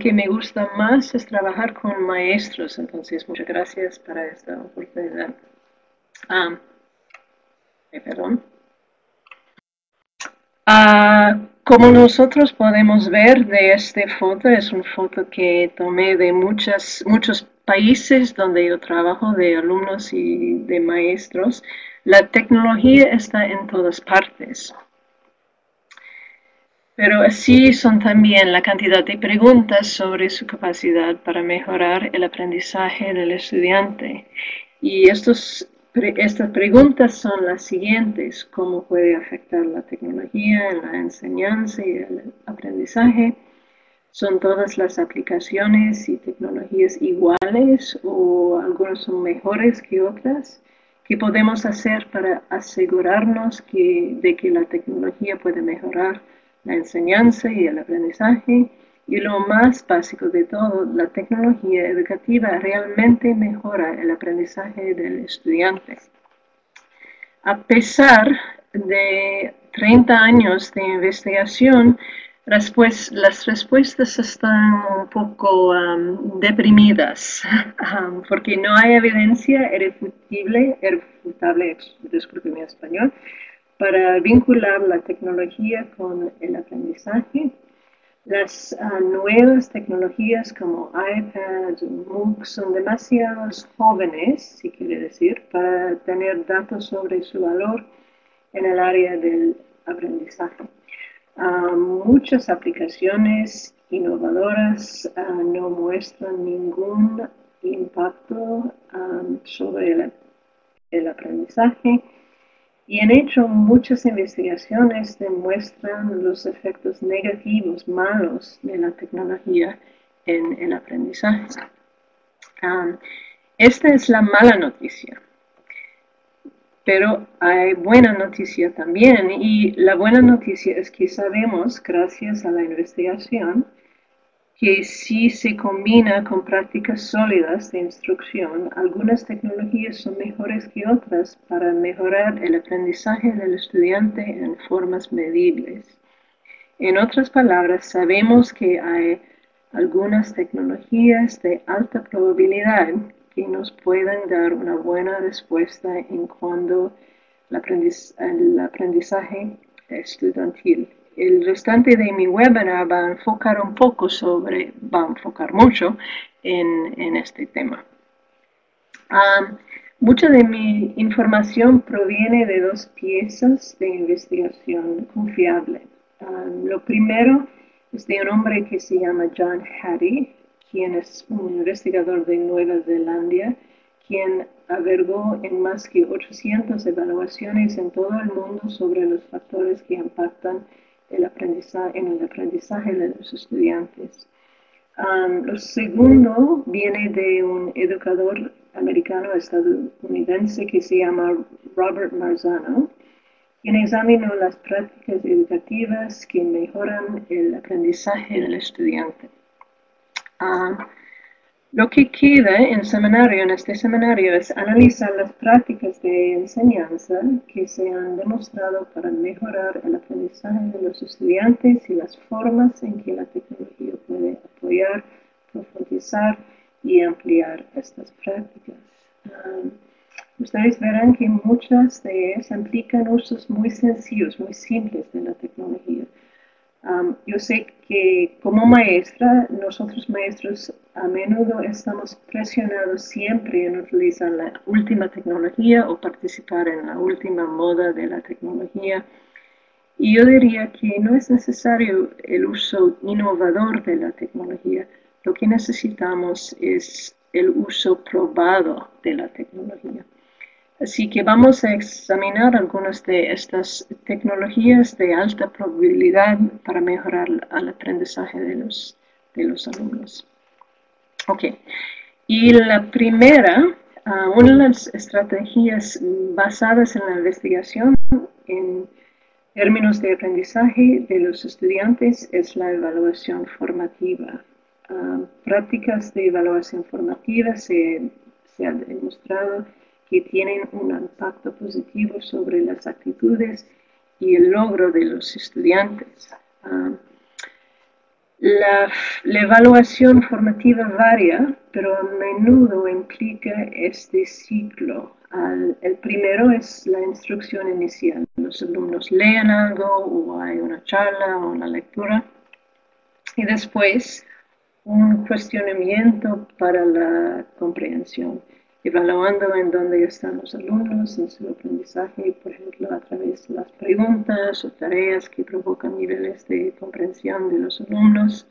que me gusta más es trabajar con maestros, entonces muchas gracias para esta oportunidad. Perdón. Como nosotros podemos ver de esta foto, es una foto que tomé de muchos países donde yo trabajo, de alumnos y de maestros. La tecnología está en todas partes. Pero así son también la cantidad de preguntas sobre su capacidad para mejorar el aprendizaje del estudiante. Y estas preguntas son las siguientes: ¿cómo puede afectar la tecnología en la enseñanza y el aprendizaje? ¿Son todas las aplicaciones y tecnologías iguales o algunas son mejores que otras? ¿Qué podemos hacer para asegurarnos de que la tecnología puede mejorar la enseñanza y el aprendizaje? Y lo más básico de todo, la tecnología educativa realmente mejora el aprendizaje del estudiante. A pesar de 30 años de investigación, las respuestas están un poco deprimidas, porque no hay evidencia irrefutable, disculpe mi español, para vincular la tecnología con el aprendizaje. Las nuevas tecnologías como iPads o MOOCs son demasiado jóvenes, si quiere decir, para tener datos sobre su valor en el área del aprendizaje. Muchas aplicaciones innovadoras no muestran ningún impacto sobre el aprendizaje. Y han hecho muchas investigaciones que demuestran los efectos negativos, malos de la tecnología en el aprendizaje. Esta es la mala noticia. Pero hay buena noticia también, y la buena noticia es que sabemos, gracias a la investigación, que si se combina con prácticas sólidas de instrucción, algunas tecnologías son mejores que otras para mejorar el aprendizaje del estudiante en formas medibles. En otras palabras, sabemos que hay algunas tecnologías de alta probabilidad que nos pueden dar una buena respuesta en cuanto al aprendizaje estudiantil. El restante de mi webinar va a enfocar mucho en este tema. Mucha de mi información proviene de dos piezas de investigación confiable. Lo primero es de un hombre que se llama John Hattie, quien es un investigador de Nueva Zelanda, quien averiguó en más que 800 evaluaciones en todo el mundo sobre los factores que impactan en el aprendizaje de los estudiantes. Lo segundo viene de un educador americano estadounidense que se llama Robert Marzano, quien examinó las prácticas educativas que mejoran el aprendizaje del estudiante. Lo que queda en este seminario es analizar las prácticas de enseñanza que se han demostrado para mejorar el aprendizaje de los estudiantes y las formas en que la tecnología puede apoyar, profundizar y ampliar estas prácticas. Ustedes verán que muchas de ellas implican usos muy sencillos, muy simples de la tecnología. Yo sé que como maestra, nosotros maestros a menudo estamos presionados siempre en utilizar la última tecnología o participar en la última moda de la tecnología. Y yo diría que no es necesario el uso innovador de la tecnología. Lo que necesitamos es el uso probado de la tecnología. Así que vamos a examinar algunas de estas tecnologías de alta probabilidad para mejorar el aprendizaje de los alumnos. Ok, y la primera, una de las estrategias basadas en la investigación en términos de aprendizaje de los estudiantes es la evaluación formativa. Prácticas de evaluación formativa se ha demostrado que tienen un impacto positivo sobre las actitudes y el logro de los estudiantes. La evaluación formativa varía, pero a menudo implica este ciclo. El primero es la instrucción inicial. Los alumnos leen algo o hay una charla o una lectura. Y después un cuestionamiento para la comprensión, evaluando en dónde están los alumnos en su aprendizaje, por ejemplo, a través de las preguntas o tareas que provocan niveles de comprensión de los alumnos.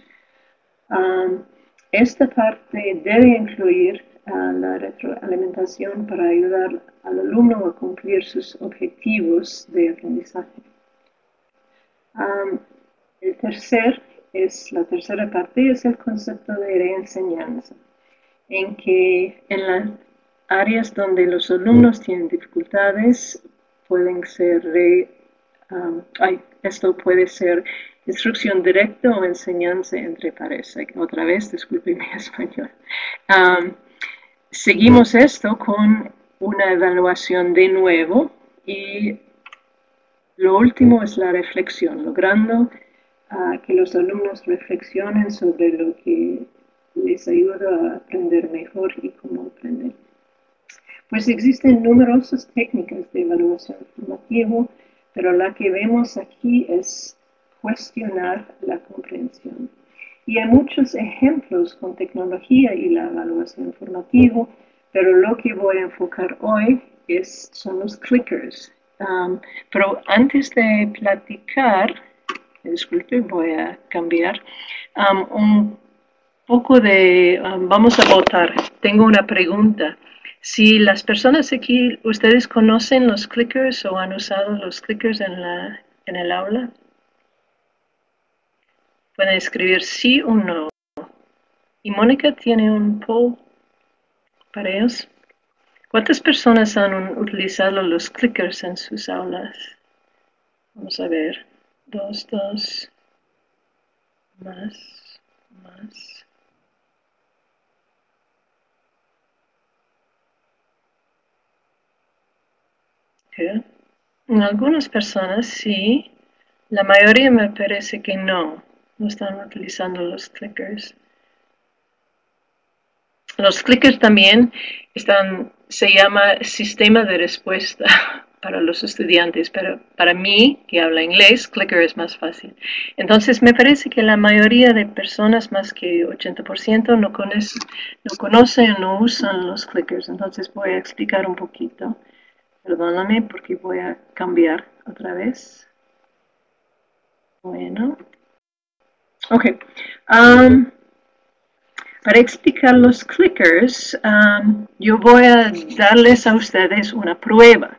Esta parte debe incluir la retroalimentación para ayudar al alumno a cumplir sus objetivos de aprendizaje. La tercera parte es el concepto de reenseñanza, en que en las áreas donde los alumnos tienen dificultades pueden ser esto puede ser instrucción directa o enseñanza entre pares. Otra vez, disculpe mi español. Seguimos esto con una evaluación de nuevo y lo último es la reflexión, logrando que los alumnos reflexionen sobre lo que les ayuda a aprender mejor y cómo aprender. Pues existen numerosas técnicas de evaluación formativa, pero la que vemos aquí es cuestionar la comprensión. Y hay muchos ejemplos con tecnología y la evaluación formativa, pero lo que voy a enfocar hoy son los clickers. Pero antes de platicar, disculpe, voy a cambiar un poco de, vamos a votar. Tengo una pregunta. Si las personas aquí, ¿ustedes conocen los clickers o han usado los clickers en el aula? Pueden escribir sí o no. ¿Y Mónica tiene un poll para ellos? ¿Cuántas personas han utilizado los clickers en sus aulas? Vamos a ver. 2, más. Okay. En algunas personas sí, la mayoría me parece que no están utilizando los clickers. Los clickers también se llama sistema de respuesta para los estudiantes, pero para mí, que habla inglés, clicker es más fácil. Entonces, me parece que la mayoría de personas, más que 80%, no conocen o no usan los clickers. Entonces, voy a explicar un poquito. Perdóname porque voy a cambiar otra vez. Bueno. Ok. Para explicar los clickers, yo voy a darles a ustedes una prueba.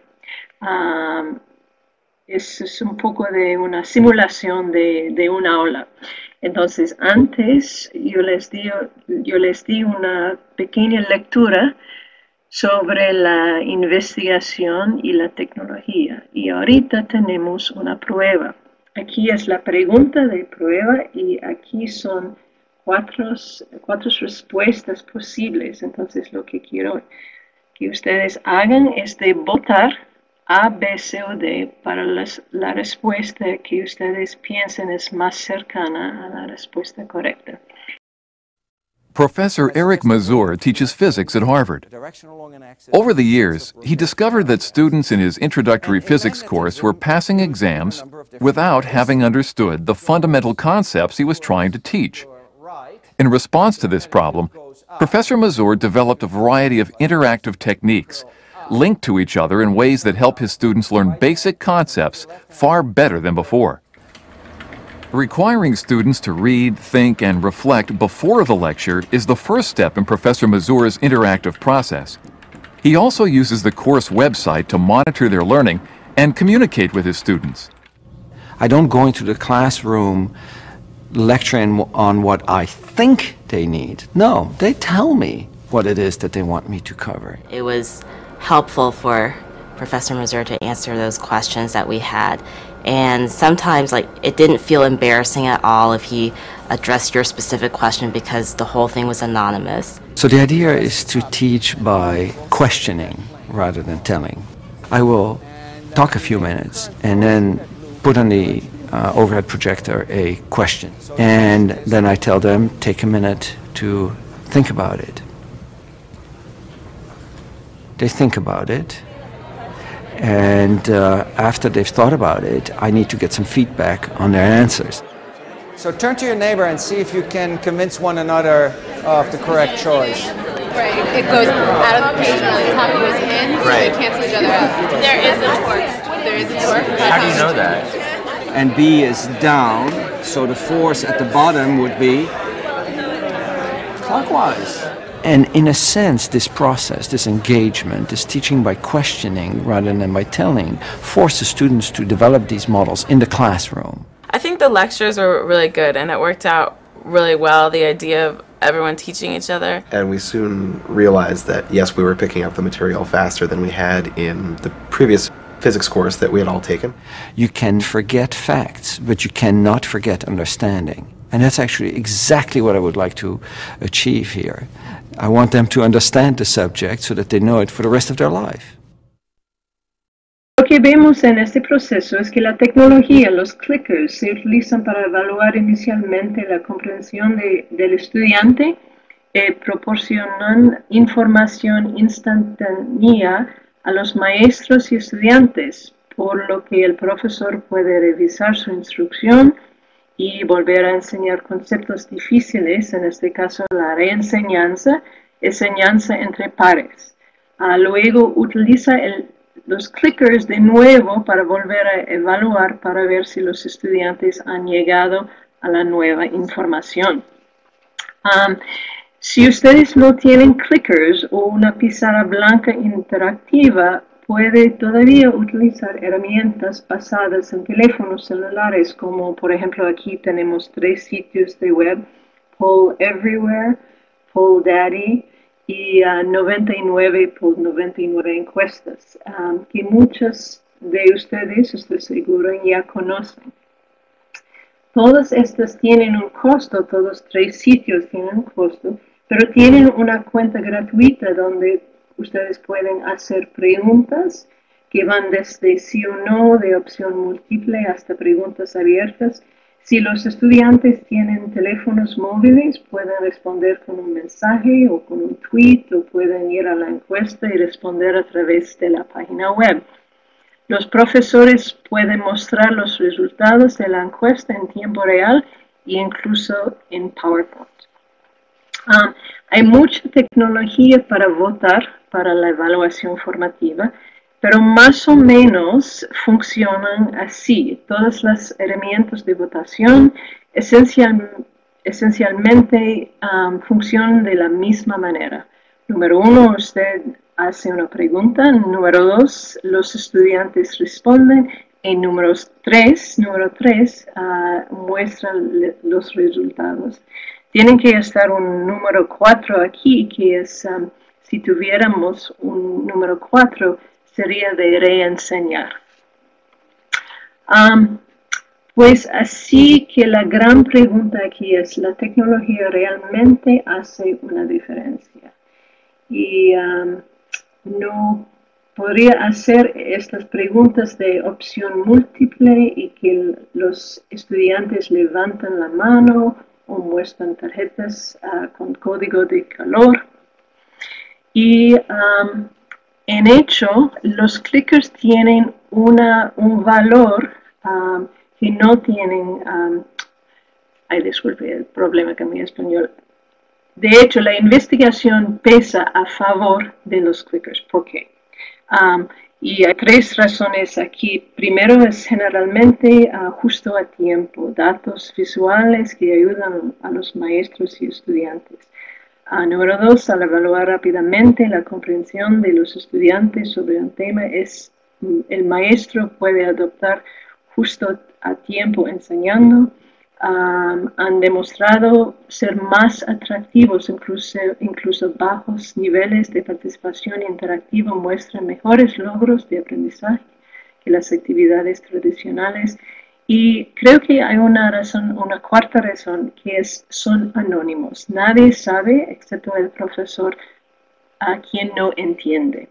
Es un poco de una simulación de una aula. Entonces, antes yo les di una pequeña lectura sobre la investigación y la tecnología. Y ahorita tenemos una prueba. Aquí es la pregunta de prueba y aquí son cuatro respuestas posibles. Entonces, lo que quiero que ustedes hagan es de votar A, B, C o D para la respuesta que ustedes piensen es más cercana a la respuesta correcta. Professor Eric Mazur teaches physics at Harvard. Over the years, he discovered that students in his introductory physics course were passing exams without having understood the fundamental concepts he was trying to teach. In response to this problem, Professor Mazur developed a variety of interactive techniques linked to each other in ways that help his students learn basic concepts far better than before. Requiring students to read, think, and reflect before the lecture is the first step in Professor Mazur's interactive process. He also uses the course website to monitor their learning and communicate with his students. I don't go into the classroom lecturing on what I think they need. No, they tell me what it is that they want me to cover. It was helpful for Professor Mazur to answer those questions that we had. And sometimes, it didn't feel embarrassing at all if he addressed your specific question because the whole thing was anonymous. So the idea is to teach by questioning rather than telling. I will talk a few minutes and then put on the overhead projector a question. And then I tell them, take a minute to think about it. They think about it. And after they've thought about it, I need to get some feedback on their answers. So turn to your neighbor and see if you can convince one another of the correct choice. Right, it goes out of the page and the top goes in, so they cancel each other out. There is a torque. There is a torque. How do you know that? And B is down, so the force at the bottom would be clockwise. And in a sense, this process, this engagement, this teaching by questioning rather than by telling, forces students to develop these models in the classroom. I think the lectures were really good, and it worked out really well, the idea of everyone teaching each other. And we soon realized that, yes, we were picking up the material faster than we had in the previous physics course that we had all taken. You can forget facts, but you cannot forget understanding. And that's actually exactly what I would like to achieve here. I want them to understand the subject so that they know it for the rest of their life. Lo que vemos en este proceso es que la tecnología, los clickers, se utilizan para evaluar inicialmente la comprensión del estudiante, proporcionan información instantánea a los maestros y estudiantes, por lo que el profesor puede revisar su instrucción y volver a enseñar conceptos difíciles, en este caso la reenseñanza, enseñanza entre pares. Luego utiliza los clickers de nuevo para volver a evaluar para ver si los estudiantes han llegado a la nueva información. Si ustedes no tienen clickers o una pizarra blanca interactiva, puede todavía utilizar herramientas basadas en teléfonos celulares, como por ejemplo aquí tenemos 3 sitios de web, Poll Everywhere, Poll Daddy y 99 por 99 encuestas, que muchos de ustedes, estoy seguro, ya conocen. Todas estas tienen un costo, todos 3 sitios tienen un costo, pero tienen una cuenta gratuita donde ustedes pueden hacer preguntas que van desde sí o no, de opción múltiple, hasta preguntas abiertas. Si los estudiantes tienen teléfonos móviles, pueden responder con un mensaje o con un tweet, o pueden ir a la encuesta y responder a través de la página web. Los profesores pueden mostrar los resultados de la encuesta en tiempo real e incluso en PowerPoint. Hay mucha tecnología para votar para la evaluación formativa, pero más o menos funcionan así. Todas las herramientas de votación esencialmente funcionan de la misma manera. Número 1, usted hace una pregunta. Número 2, los estudiantes responden. Y número 3 muestran los resultados. Tienen que estar un número 4 aquí, que es, si tuviéramos un número 4, sería de reenseñar. Pues así que la gran pregunta aquí es, ¿la tecnología realmente hace una diferencia? Y no podría hacer estas preguntas de opción múltiple y que los estudiantes levantan la mano o muestran tarjetas con código de color. Y en hecho, los clickers tienen un valor que no tienen, disculpe el problema con mi español. De hecho, la investigación pesa a favor de los clickers. ¿Por qué? Y hay 3 razones aquí. Primero es generalmente justo a tiempo, datos visuales que ayudan a los maestros y estudiantes. Número 2, al evaluar rápidamente la comprensión de los estudiantes sobre un tema, el maestro puede adoptar justo a tiempo enseñando. Han demostrado ser más atractivos, incluso bajos niveles de participación interactiva muestran mejores logros de aprendizaje que las actividades tradicionales. Y creo que hay una cuarta razón, que son anónimos. Nadie sabe, excepto el profesor, a quien no entiende.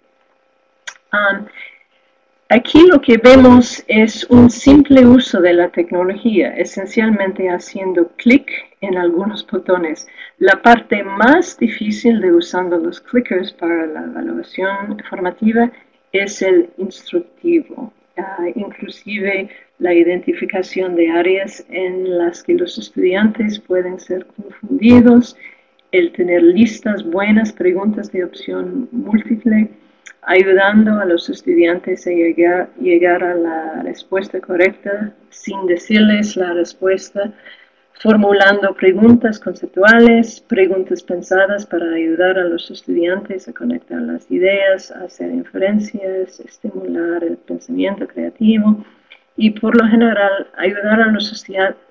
Aquí lo que vemos es un simple uso de la tecnología, esencialmente haciendo clic en algunos botones. La parte más difícil de usando los clickers para la evaluación formativa es el instructivo, inclusive la identificación de áreas en las que los estudiantes pueden ser confundidos, el tener listas buenas preguntas de opción múltiple, ayudando a los estudiantes a llegar a la respuesta correcta sin decirles la respuesta, formulando preguntas conceptuales, preguntas pensadas para ayudar a los estudiantes a conectar las ideas, a hacer inferencias, estimular el pensamiento creativo y por lo general ayudar a los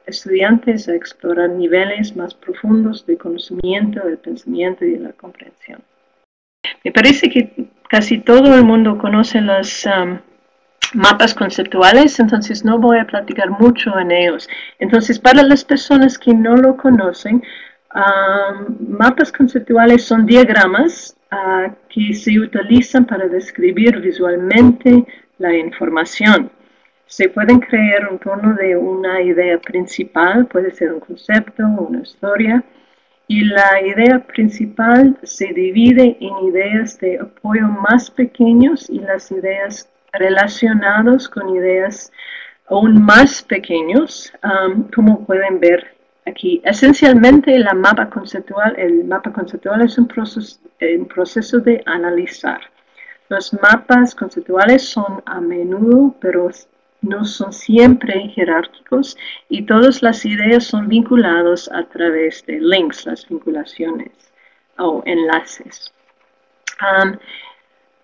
estudiantes a explorar niveles más profundos de conocimiento, del pensamiento y de la comprensión. Me parece que casi todo el mundo conoce los mapas conceptuales, entonces no voy a platicar mucho en ellos. Entonces, para las personas que no lo conocen, mapas conceptuales son diagramas que se utilizan para describir visualmente la información. Se pueden crear en torno de una idea principal, puede ser un concepto o una historia, y la idea principal se divide en ideas de apoyo más pequeños y las ideas relacionadas con ideas aún más pequeños, como pueden ver aquí. Esencialmente, el mapa conceptual es un proceso de analizar. Los mapas conceptuales son a menudo, pero no son siempre jerárquicos y todas las ideas son vinculadas a través de links, las vinculaciones o enlaces.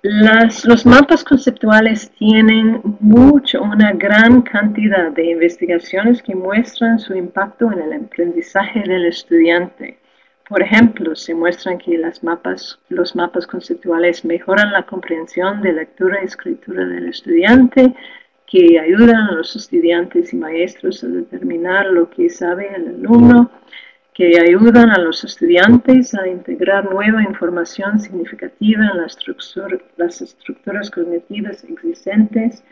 Los mapas conceptuales tienen una gran cantidad de investigaciones que muestran su impacto en el aprendizaje del estudiante. Por ejemplo, se muestran que los mapas conceptuales mejoran la comprensión de lectura y escritura del estudiante, que ayudan a los estudiantes y maestros a determinar lo que sabe el alumno, que ayudan a los estudiantes a integrar nueva información significativa en las estructuras cognitivas existentes.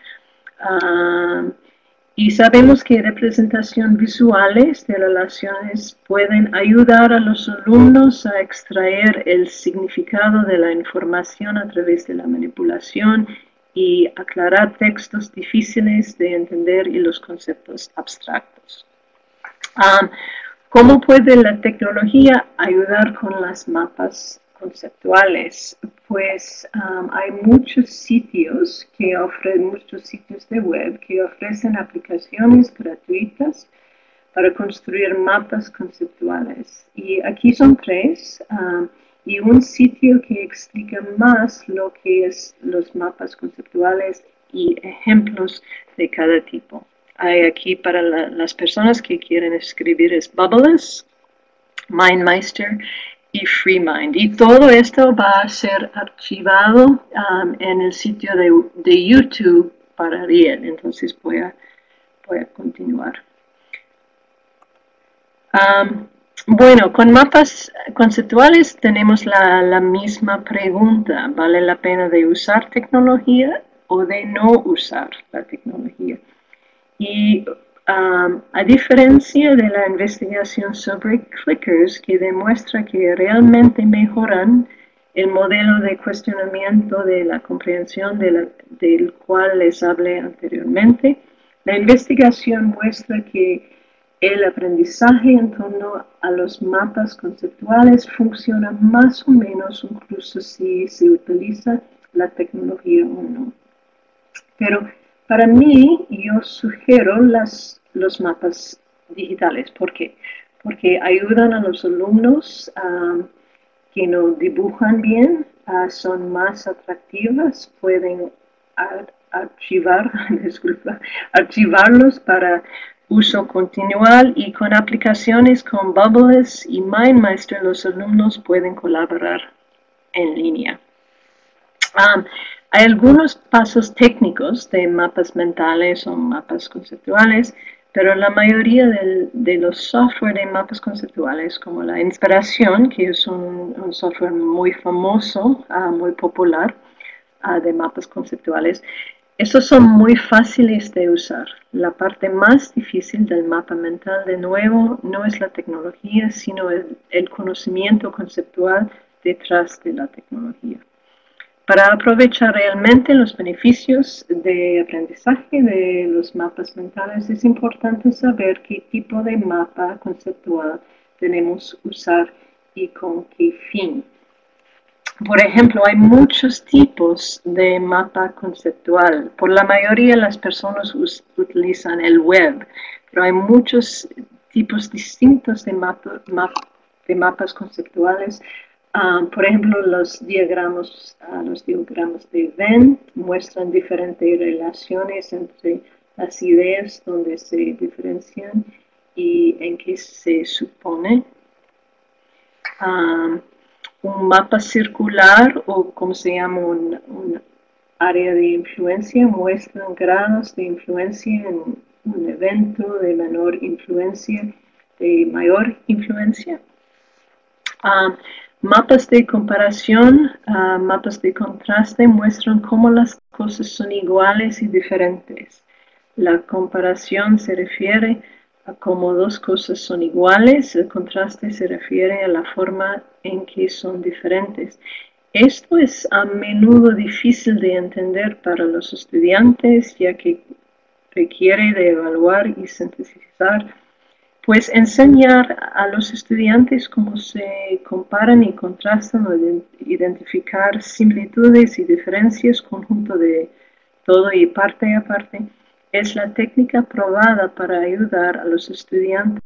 Y sabemos que representación visuales de relaciones pueden ayudar a los alumnos a extraer el significado de la información a través de la manipulación y aclarar textos difíciles de entender y los conceptos abstractos. ¿Cómo puede la tecnología ayudar con los mapas conceptuales? Pues hay muchos sitios de web que ofrecen aplicaciones gratuitas para construir mapas conceptuales. Y aquí son tres, y un sitio que explica más lo que es los mapas conceptuales y ejemplos de cada tipo. Hay aquí para las personas que quieren escribir es Bubbles, MindMeister y FreeMind. Y todo esto va a ser archivado en el sitio de YouTube para RIED. Entonces voy a continuar. Bueno, con mapas conceptuales tenemos la misma pregunta. ¿Vale la pena de usar tecnología o de no usar la tecnología? Y a diferencia de la investigación sobre clickers que demuestra que realmente mejoran el modelo de cuestionamiento de la comprensión del cual les hablé anteriormente, la investigación muestra que el aprendizaje en torno a los mapas conceptuales funciona más o menos incluso si se utiliza la tecnología o no. Pero para mí, yo sugiero los mapas digitales. ¿Por qué? Porque ayudan a los alumnos que no dibujan bien, son más atractivas, pueden archivarlos para uso continual y con aplicaciones con Bubbles y MindMeister los alumnos pueden colaborar en línea. Hay algunos pasos técnicos de mapas mentales o mapas conceptuales, pero la mayoría de los software de mapas conceptuales, como la Inspiración, que es un software muy famoso, muy popular de mapas conceptuales, Estos son muy fáciles de usar. La parte más difícil del mapa mental, de nuevo, no es la tecnología, sino el conocimiento conceptual detrás de la tecnología. Para aprovechar realmente los beneficios de aprendizaje de los mapas mentales, es importante saber qué tipo de mapa conceptual tenemos que usar y con qué fin. Por ejemplo, hay muchos tipos de mapa conceptual. Por la mayoría de las personas utilizan el web, pero hay muchos tipos distintos de mapas conceptuales. Por ejemplo, los diagramas de Venn muestran diferentes relaciones entre las ideas donde se diferencian y en qué se supone. Un mapa circular, o como se llama, un área de influencia, muestra grados de influencia en un evento de menor influencia, de mayor influencia. Mapas de comparación, mapas de contraste muestran cómo las cosas son iguales y diferentes. La comparación se refiere a cómo dos cosas son iguales, el contraste se refiere a la forma en que son diferentes. Esto es a menudo difícil de entender para los estudiantes, ya que requiere de evaluar y sintetizar. Pues enseñar a los estudiantes cómo se comparan y contrastan, o identificar similitudes y diferencias, conjunto de todo y parte a parte, es la técnica probada para ayudar a los estudiantes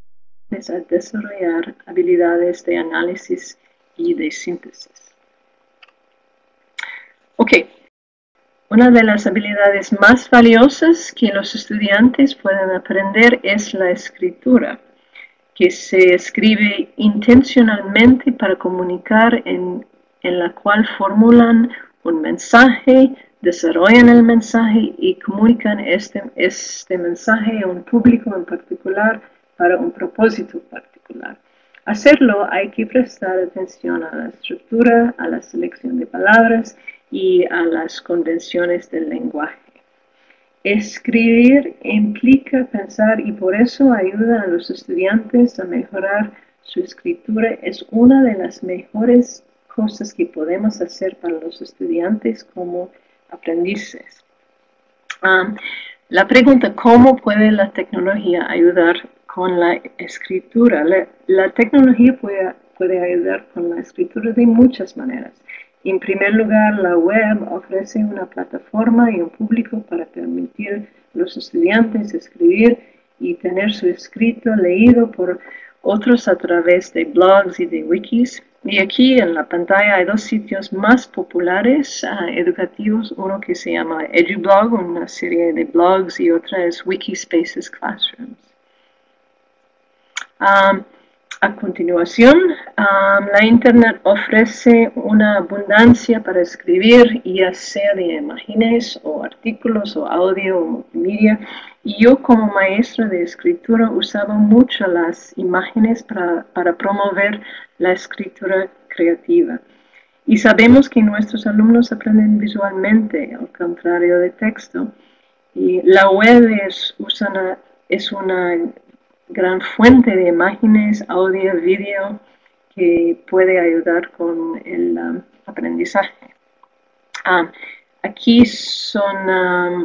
a desarrollar habilidades de análisis y de síntesis. Ok. Una de las habilidades más valiosas que los estudiantes pueden aprender es la escritura, que se escribe intencionalmente para comunicar, en la cual formulan un mensaje, desarrollan el mensaje y comunican este mensaje a un público en particular para un propósito particular. Hacerlo hay que prestar atención a la estructura, a la selección de palabras y a las convenciones del lenguaje. Escribir implica pensar y por eso ayuda a los estudiantes a mejorar su escritura. Es una de las mejores cosas que podemos hacer para los estudiantes como aprendices. La pregunta, ¿cómo puede la tecnología ayudar con la escritura? La tecnología puede ayudar con la escritura de muchas maneras. En primer lugar, la web ofrece una plataforma y un público para permitir a los estudiantes escribir y tener su escrito leído por otros a través de blogs y de wikis. Y aquí en la pantalla hay dos sitios más populares educativos, uno que se llama EduBlog, una serie de blogs, y otra es Wikispaces Classrooms. A continuación, la Internet ofrece una abundancia para escribir, ya sea de imágenes o artículos o audio o multimedia. Y yo como maestra de escritura usaba mucho las imágenes para promover la escritura creativa. Y sabemos que nuestros alumnos aprenden visualmente, al contrario de texto. Y la web es una gran fuente de imágenes, audio, vídeo, que puede ayudar con el aprendizaje. Aquí son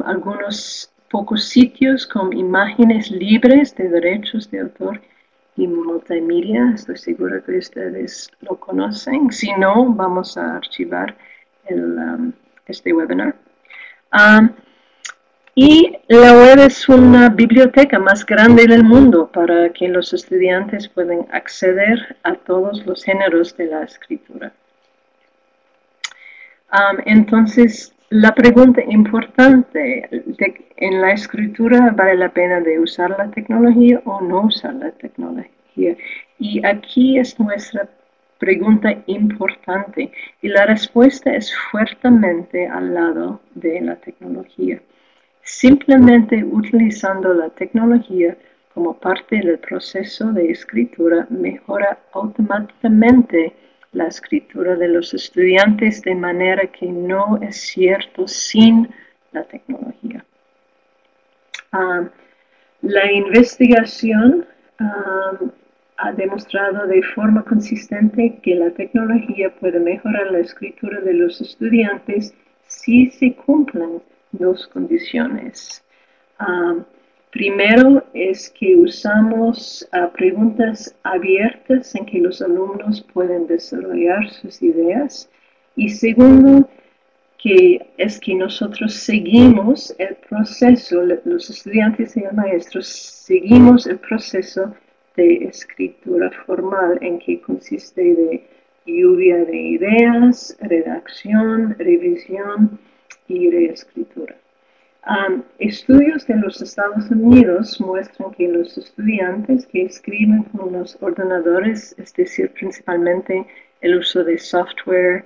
algunos pocos sitios con imágenes libres de derechos de autor y multimedia. Estoy segura que ustedes lo conocen. Si no, vamos a archivar este webinar. Y la web es una biblioteca más grande del mundo para que los estudiantes puedan acceder a todos los géneros de la escritura. Entonces, la pregunta importante en la escritura, ¿vale la pena de usar la tecnología o no usar la tecnología? Y aquí es nuestra pregunta importante, y la respuesta es fuertemente al lado de la tecnología. Simplemente utilizando la tecnología como parte del proceso de escritura mejora automáticamente la escritura de los estudiantes, de manera que no es cierto sin la tecnología. La investigación ha demostrado de forma consistente que la tecnología puede mejorar la escritura de los estudiantes si se cumplen dos condiciones. Primero es que usamos preguntas abiertas en que los alumnos pueden desarrollar sus ideas. Y segundo, que es que nosotros seguimos el proceso, los estudiantes y el maestro seguimos el proceso de escritura formal en que consiste de lluvia de ideas, redacción, revisión y reescritura. Estudios de los Estados Unidos muestran que los estudiantes que escriben con los ordenadores, es decir, principalmente el uso de software,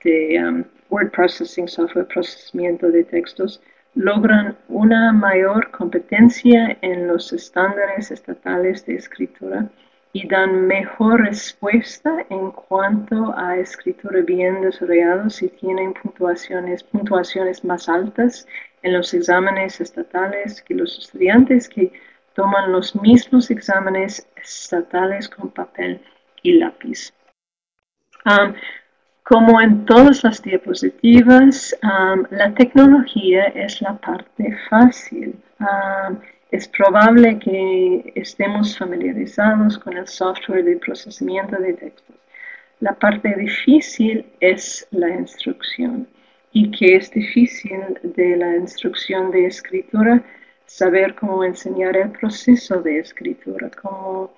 de word processing, software procesamiento de textos, logran una mayor competencia en los estándares estatales de escritura y dan mejor respuesta en cuanto a escritura bien desarrollada si tienen puntuaciones más altas en los exámenes estatales que los estudiantes que toman los mismos exámenes estatales con papel y lápiz. Como en todas las diapositivas, la tecnología es la parte fácil. Es probable que estemos familiarizados con el software de procesamiento de textos. La parte difícil es la instrucción. ¿Y qué es difícil de la instrucción de escritura? Saber cómo enseñar el proceso de escritura, cómo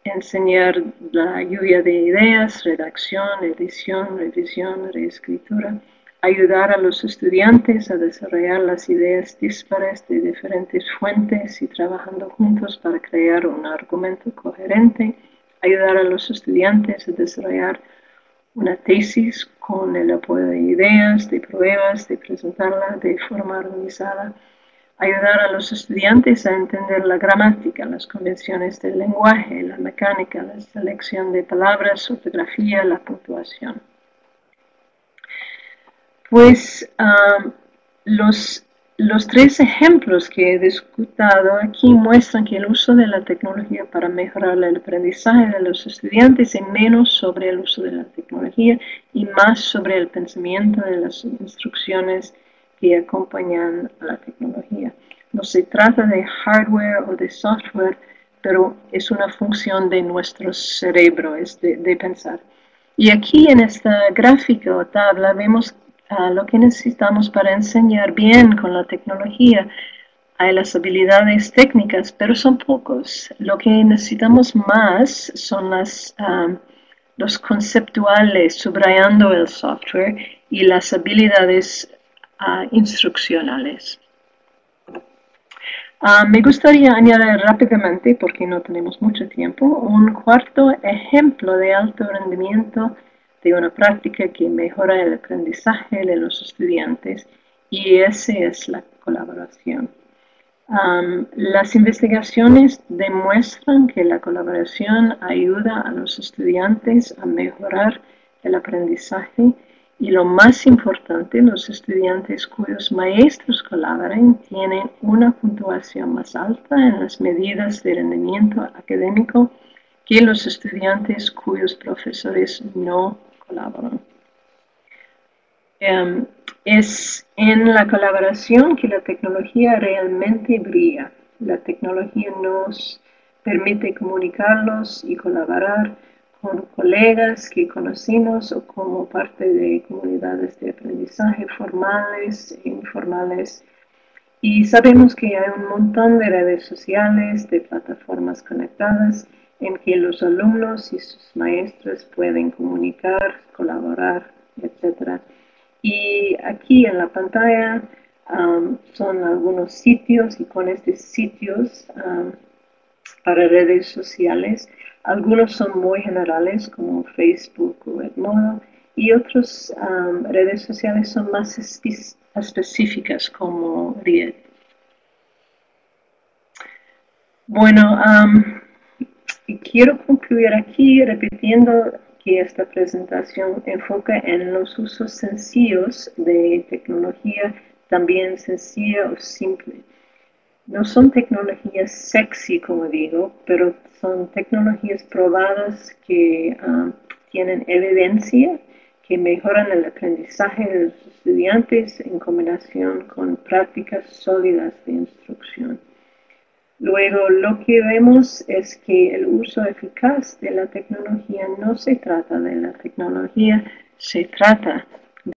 enseñar la lluvia de ideas, redacción, edición, revisión, reescritura, ayudar a los estudiantes a desarrollar las ideas dispares de diferentes fuentes y trabajando juntos para crear un argumento coherente, ayudar a los estudiantes a desarrollar una tesis con el apoyo de ideas, de pruebas, de presentarla de forma organizada, ayudar a los estudiantes a entender la gramática, las convenciones del lenguaje, la mecánica, la selección de palabras, ortografía, la puntuación. Pues los tres ejemplos que he discutido aquí muestran que el uso de la tecnología para mejorar el aprendizaje de los estudiantes es menos sobre el uso de la tecnología y más sobre el pensamiento de las instrucciones que acompañan a la tecnología. No se trata de hardware o de software, pero es una función de nuestro cerebro, es de pensar. Y aquí en esta gráfica o tabla vemos lo que necesitamos para enseñar bien con la tecnología. Hay las habilidades técnicas, pero son pocos. Lo que necesitamos más son los conceptuales, subrayando el software, y las habilidades instruccionales. Me gustaría añadir rápidamente, porque no tenemos mucho tiempo, un cuarto ejemplo de alto rendimiento de una práctica que mejora el aprendizaje de los estudiantes, y ese es la colaboración. Las investigaciones demuestran que la colaboración ayuda a los estudiantes a mejorar el aprendizaje y, lo más importante, los estudiantes cuyos maestros colaboran tienen una puntuación más alta en las medidas de rendimiento académico que los estudiantes cuyos profesores no colaboran. Es en la colaboración que la tecnología realmente brilla. La tecnología nos permite comunicarnos y colaborar con colegas que conocemos o como parte de comunidades de aprendizaje formales e informales. Y sabemos que hay un montón de redes sociales, de plataformas conectadas en que los alumnos y sus maestros pueden comunicar, colaborar, etc. Y aquí en la pantalla son algunos sitios, y con estos sitios para redes sociales, algunos son muy generales como Facebook o Edmodo, y otras redes sociales son más específicas como RIED. Bueno, quiero concluir aquí repitiendo que esta presentación enfoca en los usos sencillos de tecnología también sencilla o simple. No son tecnologías sexy, como digo, pero son tecnologías probadas que tienen evidencia, que mejoran el aprendizaje de los estudiantes en combinación con prácticas sólidas de instrucción. Luego, lo que vemos es que el uso eficaz de la tecnología no se trata de la tecnología, se trata de